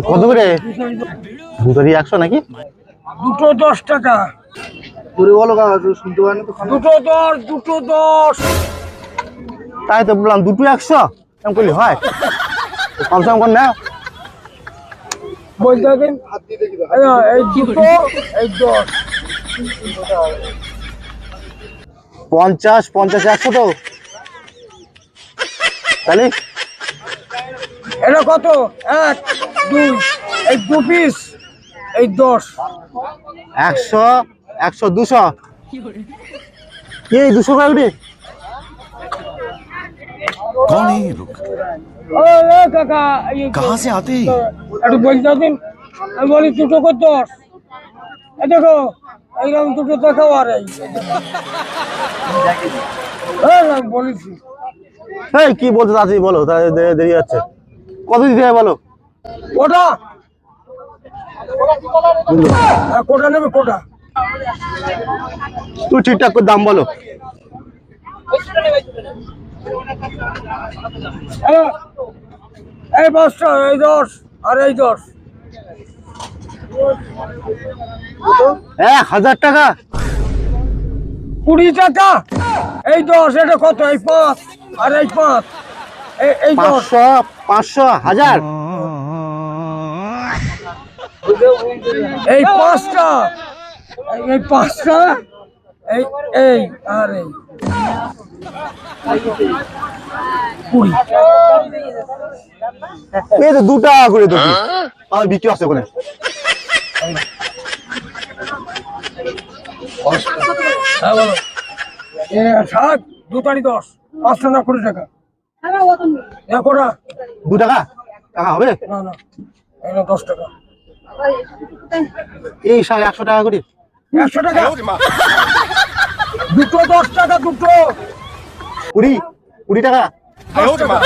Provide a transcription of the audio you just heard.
কত করে? দুটোরই 100 নাকি? দুটো 10 টাকা। পুরো বলো কাকা, শুনতে পারেন তো? দুটো 10। তাই তো বললাম, দুটো 100 এরকম করলে হয়? কম সম কর না। বলতে দিন এই দুটো এই 10। 50 50 100 তো তাহলে এটা কত? 1 2 এই 2 পিস এই 10। 100 100 200 এই 200 টাকা উঠে। कौन है ये लोग? ও কাকা कहाँ से आते हैं? একটু বলতে দিন। আমি বলি দুটো করে 10। এই দেখো এইরকম দুটো দেখাও। আর এই আমি বলেছি। এই কি বলছো তাড়াতাড়ি বলো, তাহলে দেরি যাচ্ছে। কত দিতে হবে বলো? কোটা কোটা নেবে কোটা। তুই ঠিকঠাক করে দাম বলো। এই 5টা এই 10 আর এই 10। 1000 টাকা? 20 টাকা এই 10। এটা কত? এই 5 আর এই 5 এই 10। 500 500 1000 এই 5টা এই 5টা এই এই আর এই 20। এই তো 2 টাকা করে তো আমার বিক্রি আছে ওখানে। হ্যাঁ বলো। 7 দুটারি 10 500 না 20 টাকা। কোটা 2 টাকা টাকা হবে না না এই না 10 টাকা। এই 100 টাকা করে। 100 টাকা দুটো 10 টাকা দুটো 20 টাকা। 10 টাকা।